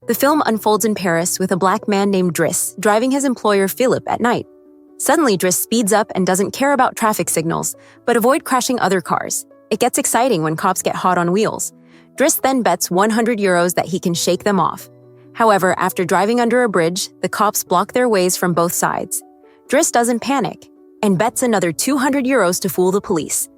The film unfolds in Paris with a black man named Driss driving his employer Philip at night. Suddenly, Driss speeds up and doesn't care about traffic signals, but avoid crashing other cars. It gets exciting when cops get hot on wheels. Driss then bets €100 that he can shake them off. However, after driving under a bridge, the cops block their ways from both sides. Driss doesn't panic and bets another €200 to fool the police.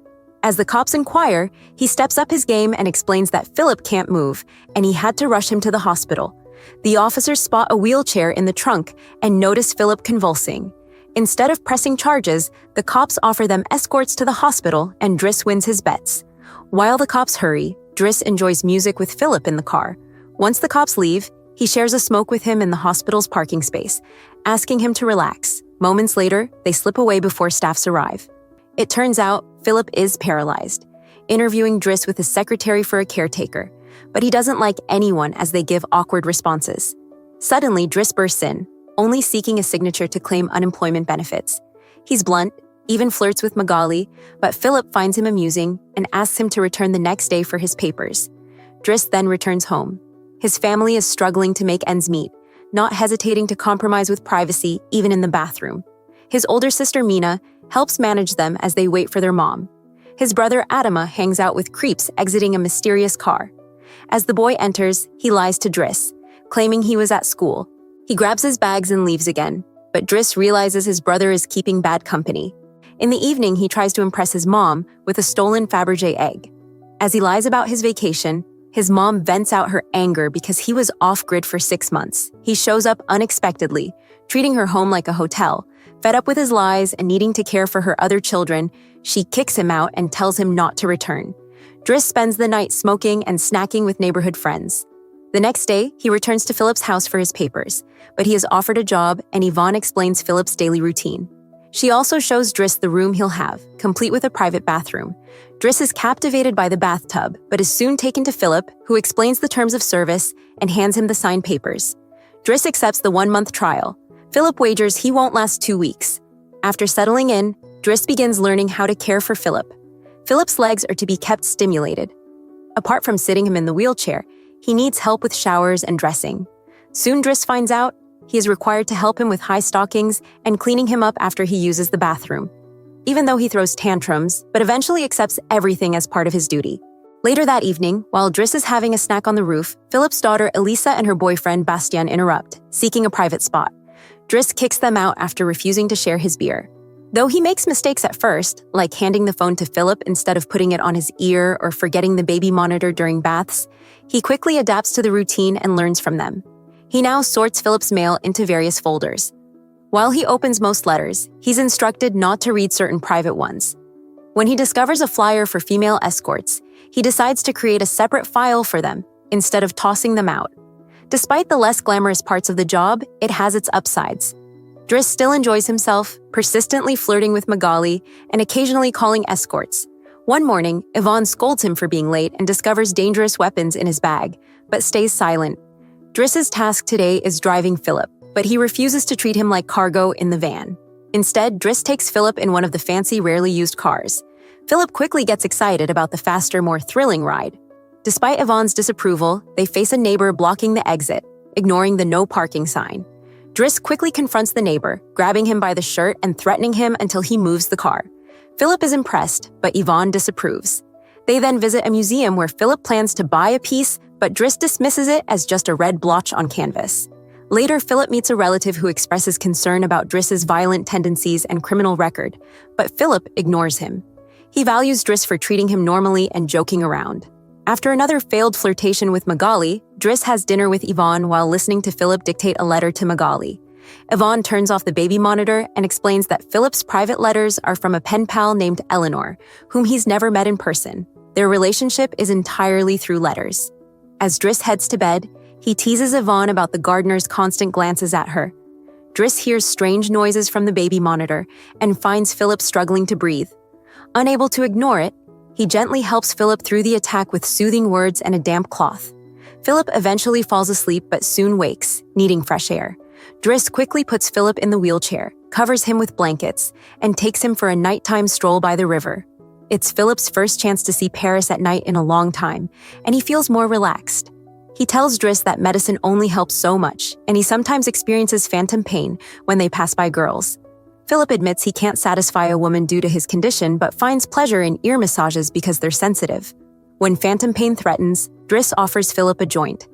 As the cops inquire, he steps up his game and explains that Philip can't move, and he had to rush him to the hospital. The officers spot a wheelchair in the trunk and notice Philip convulsing. Instead of pressing charges, the cops offer them escorts to the hospital, and Driss wins his bets. While the cops hurry, Driss enjoys music with Philip in the car. Once the cops leave, he shares a smoke with him in the hospital's parking space, asking him to relax. Moments later, they slip away before staffs arrive. It turns out, Philip is paralyzed, interviewing Driss with his secretary for a caretaker, but he doesn't like anyone as they give awkward responses. Suddenly, Driss bursts in, only seeking a signature to claim unemployment benefits. He's blunt, even flirts with Magali, but Philip finds him amusing and asks him to return the next day for his papers. Driss then returns home. His family is struggling to make ends meet, not hesitating to compromise with privacy even in the bathroom. His older sister Mina helps manage them as they wait for their mom. His brother Adama hangs out with creeps exiting a mysterious car. As the boy enters, he lies to Driss, claiming he was at school. He grabs his bags and leaves again, but Driss realizes his brother is keeping bad company. In the evening, he tries to impress his mom with a stolen Fabergé egg. As he lies about his vacation, his mom vents out her anger because he was off-grid for 6 months. He shows up unexpectedly, treating her home like a hotel. Fed up with his lies and needing to care for her other children, she kicks him out and tells him not to return. Driss spends the night smoking and snacking with neighborhood friends. The next day, he returns to Philip's house for his papers, but he is offered a job, and Yvonne explains Philip's daily routine. She also shows Driss the room he'll have, complete with a private bathroom. Driss is captivated by the bathtub, but is soon taken to Philip, who explains the terms of service and hands him the signed papers. Driss accepts the 1-month trial. Philip wagers he won't last 2 weeks. After settling in, Driss begins learning how to care for Philip. Philip's legs are to be kept stimulated. Apart from sitting him in the wheelchair, he needs help with showers and dressing. Soon Driss finds out he is required to help him with high stockings and cleaning him up after he uses the bathroom. Even though he throws tantrums, but eventually accepts everything as part of his duty. Later that evening, while Driss is having a snack on the roof, Philip's daughter Elisa and her boyfriend Bastien interrupt, seeking a private spot. Driss kicks them out after refusing to share his beer. Though he makes mistakes at first, like handing the phone to Philip instead of putting it on his ear or forgetting the baby monitor during baths, he quickly adapts to the routine and learns from them. He now sorts Philip's mail into various folders. While he opens most letters, he's instructed not to read certain private ones. When he discovers a flyer for female escorts, he decides to create a separate file for them instead of tossing them out. Despite the less glamorous parts of the job, it has its upsides. Driss still enjoys himself, persistently flirting with Magali and occasionally calling escorts. One morning, Yvonne scolds him for being late and discovers dangerous weapons in his bag, but stays silent. Driss's task today is driving Philip, but he refuses to treat him like cargo in the van. Instead, Driss takes Philip in one of the fancy, rarely used cars. Philip quickly gets excited about the faster, more thrilling ride. Despite Yvonne's disapproval, they face a neighbor blocking the exit, ignoring the no parking sign. Driss quickly confronts the neighbor, grabbing him by the shirt and threatening him until he moves the car. Philip is impressed, but Yvonne disapproves. They then visit a museum where Philip plans to buy a piece, but Driss dismisses it as just a red blotch on canvas. Later, Philip meets a relative who expresses concern about Driss's violent tendencies and criminal record, but Philip ignores him. He values Driss for treating him normally and joking around. After another failed flirtation with Magali, Driss has dinner with Yvonne while listening to Philip dictate a letter to Magali. Yvonne turns off the baby monitor and explains that Philip's private letters are from a pen pal named Eleanor, whom he's never met in person. Their relationship is entirely through letters. As Driss heads to bed, he teases Yvonne about the gardener's constant glances at her. Driss hears strange noises from the baby monitor and finds Philip struggling to breathe. Unable to ignore it, he gently helps Philip through the attack with soothing words and a damp cloth. Philip eventually falls asleep but soon wakes, needing fresh air. Driss quickly puts Philip in the wheelchair, covers him with blankets, and takes him for a nighttime stroll by the river. It's Philip's first chance to see Paris at night in a long time, and he feels more relaxed. He tells Driss that medicine only helps so much, and he sometimes experiences phantom pain when they pass by girls. Philip admits he can't satisfy a woman due to his condition but finds pleasure in ear massages because they're sensitive. When phantom pain threatens, Driss offers Philip a joint.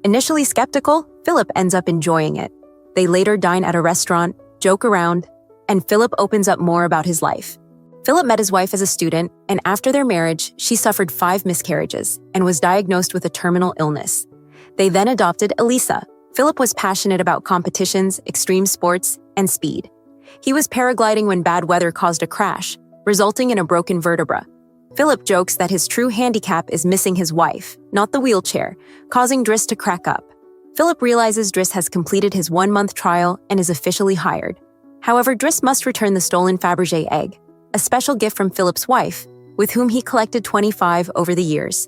Initially skeptical, Philip ends up enjoying it. They later dine at a restaurant, joke around, and Philip opens up more about his life. Philip met his wife as a student, and after their marriage, she suffered 5 miscarriages and was diagnosed with a terminal illness. They then adopted Elisa. Philip was passionate about competitions, extreme sports, and speed. He was paragliding when bad weather caused a crash, resulting in a broken vertebra. Philip jokes that his true handicap is missing his wife, not the wheelchair, causing Driss to crack up. Philip realizes Driss has completed his 1-month trial and is officially hired. However, Driss must return the stolen Fabergé egg, a special gift from Philip's wife, with whom he collected 25 over the years.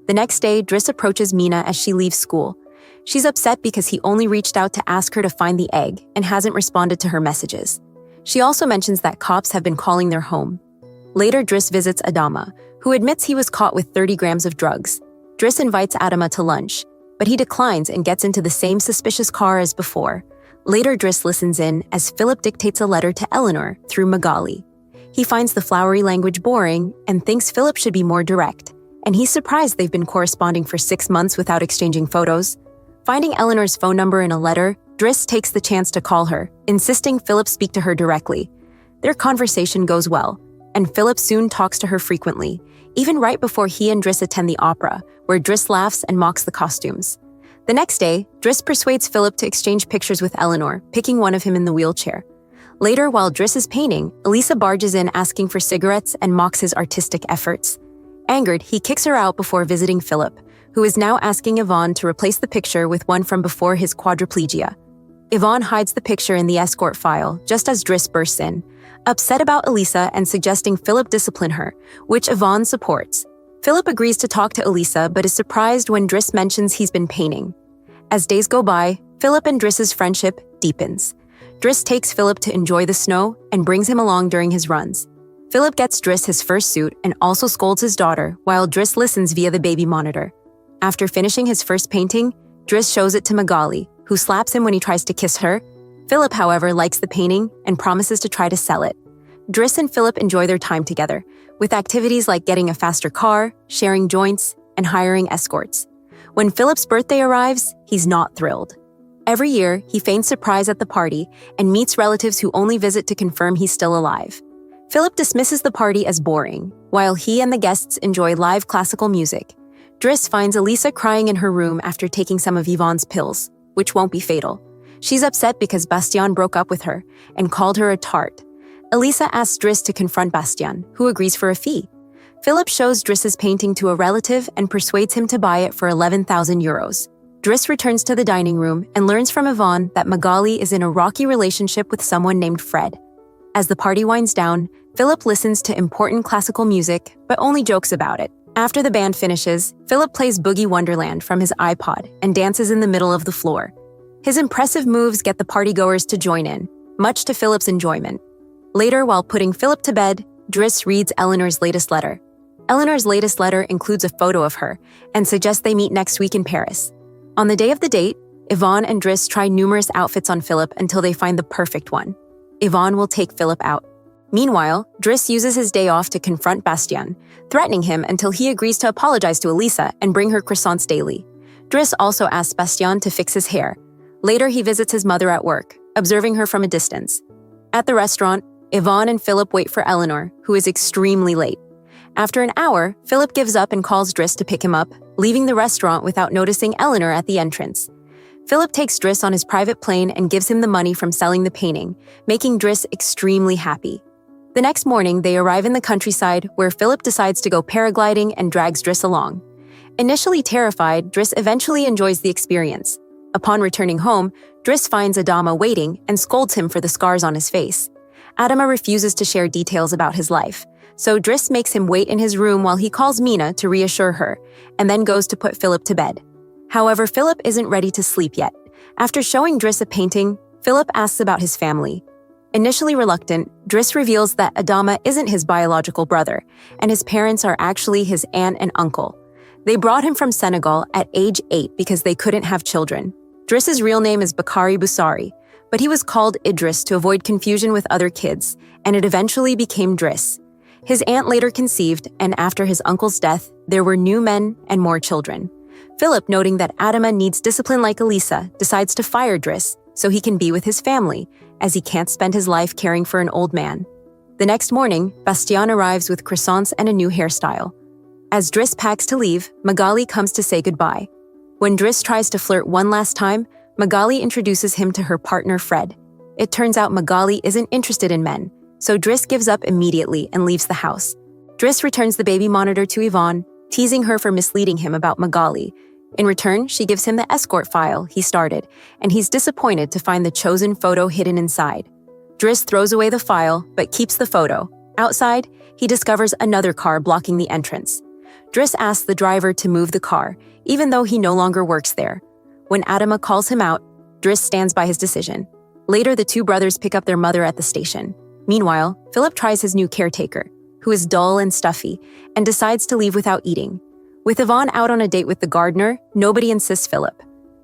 The next day, Driss approaches Mina as she leaves school. She's upset because he only reached out to ask her to find the egg and hasn't responded to her messages. She also mentions that cops have been calling their home. Later, Driss visits Adama, who admits he was caught with 30 grams of drugs. Driss invites Adama to lunch, but he declines and gets into the same suspicious car as before. Later, Driss listens in as Philip dictates a letter to Eleanor through Magali. He finds the flowery language boring and thinks Philip should be more direct, and he's surprised they've been corresponding for 6 months without exchanging photos. Finding Eleanor's phone number in a letter, Driss takes the chance to call her, insisting Philip speak to her directly. Their conversation goes well, and Philip soon talks to her frequently, even right before he and Driss attend the opera, where Driss laughs and mocks the costumes. The next day, Driss persuades Philip to exchange pictures with Eleanor, picking one of him in the wheelchair. Later, while Driss is painting, Elisa barges in asking for cigarettes and mocks his artistic efforts. Angered, he kicks her out before visiting Philip, who is now asking Yvonne to replace the picture with one from before his quadriplegia. Yvonne hides the picture in the escort file just as Driss bursts in, upset about Elisa and suggesting Philip discipline her, which Yvonne supports. Philip agrees to talk to Elisa but is surprised when Driss mentions he's been painting. As days go by, Philip and Driss's friendship deepens. Driss takes Philip to enjoy the snow and brings him along during his runs. Philip gets Driss his first suit and also scolds his daughter while Driss listens via the baby monitor. After finishing his first painting, Driss shows it to Magali, who slaps him when he tries to kiss her. Philip, however, likes the painting and promises to try to sell it. Driss and Philip enjoy their time together, with activities like getting a faster car, sharing joints, and hiring escorts. When Philip's birthday arrives, he's not thrilled. Every year, he feigns surprise at the party and meets relatives who only visit to confirm he's still alive. Philip dismisses the party as boring, while he and the guests enjoy live classical music. Driss finds Elisa crying in her room after taking some of Yvonne's pills, which won't be fatal. She's upset because Bastien broke up with her and called her a tart. Elisa asks Driss to confront Bastien, who agrees for a fee. Philip shows Driss's painting to a relative and persuades him to buy it for 11,000 euros. Driss returns to the dining room and learns from Yvonne that Magali is in a rocky relationship with someone named Fred. As the party winds down, Philip listens to important classical music, but only jokes about it. After the band finishes, Philip plays Boogie Wonderland from his iPod and dances in the middle of the floor. His impressive moves get the partygoers to join in, much to Philip's enjoyment. Later, while putting Philip to bed, Driss reads Eleanor's latest letter. Eleanor's latest letter includes a photo of her and suggests they meet next week in Paris. On the day of the date, Yvonne and Driss try numerous outfits on Philip until they find the perfect one. Yvonne will take Philip out. Meanwhile, Driss uses his day off to confront Bastien, threatening him until he agrees to apologize to Elisa and bring her croissants daily. Driss also asks Bastien to fix his hair. Later, he visits his mother at work, observing her from a distance. At the restaurant, Yvonne and Philip wait for Eleanor, who is extremely late. After an hour, Philip gives up and calls Driss to pick him up, leaving the restaurant without noticing Eleanor at the entrance. Philip takes Driss on his private plane and gives him the money from selling the painting, making Driss extremely happy. The next morning, they arrive in the countryside, where Philip decides to go paragliding and drags Driss along. Initially terrified, Driss eventually enjoys the experience. Upon returning home, Driss finds Adama waiting and scolds him for the scars on his face. Adama refuses to share details about his life, so Driss makes him wait in his room while he calls Mina to reassure her, and then goes to put Philip to bed. However, Philip isn't ready to sleep yet. After showing Driss a painting, Philip asks about his family. Initially reluctant, Driss reveals that Adama isn't his biological brother, and his parents are actually his aunt and uncle. They brought him from Senegal at age 8 because they couldn't have children. Driss's real name is Bakari Boussari, but he was called Idris to avoid confusion with other kids, and it eventually became Driss. His aunt later conceived, and after his uncle's death, there were new men and more children. Philip, noting that Adama needs discipline like Elisa, decides to fire Driss so he can be with his family, as he can't spend his life caring for an old man. The next morning, Bastien arrives with croissants and a new hairstyle. As Driss packs to leave, Magali comes to say goodbye. When Driss tries to flirt one last time, Magali introduces him to her partner Fred. It turns out Magali isn't interested in men, so Driss gives up immediately and leaves the house. Driss returns the baby monitor to Yvonne, teasing her for misleading him about Magali. In return, she gives him the escort file he started, and he's disappointed to find the chosen photo hidden inside. Driss throws away the file, but keeps the photo. Outside, he discovers another car blocking the entrance. Driss asks the driver to move the car, even though he no longer works there. When Adama calls him out, Driss stands by his decision. Later, the two brothers pick up their mother at the station. Meanwhile, Philip tries his new caretaker, who is dull and stuffy, and decides to leave without eating. With Yvonne out on a date with the gardener, nobody insists Philip.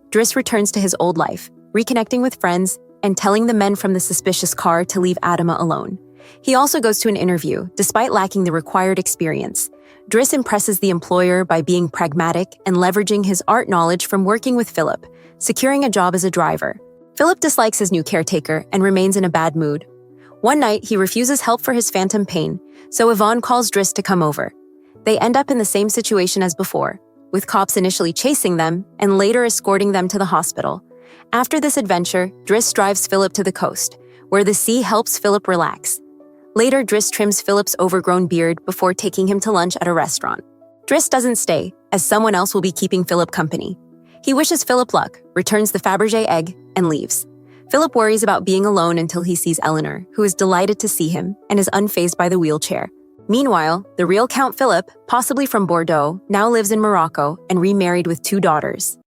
Driss returns to his old life, reconnecting with friends and telling the men from the suspicious car to leave Adama alone. He also goes to an interview, despite lacking the required experience. Driss impresses the employer by being pragmatic and leveraging his art knowledge from working with Philip, securing a job as a driver. Philip dislikes his new caretaker and remains in a bad mood. One night, he refuses help for his phantom pain, so Yvonne calls Driss to come over. They end up in the same situation as before, with cops initially chasing them and later escorting them to the hospital. After this adventure, Driss drives Philip to the coast, where the sea helps Philip relax. Later, Driss trims Philip's overgrown beard before taking him to lunch at a restaurant. Driss doesn't stay, as someone else will be keeping Philip company. He wishes Philip luck, returns the Fabergé egg, and leaves. Philip worries about being alone until he sees Eleanor, who is delighted to see him and is unfazed by the wheelchair. Meanwhile, the real Count Philip, possibly from Bordeaux, now lives in Morocco and remarried with 2 daughters.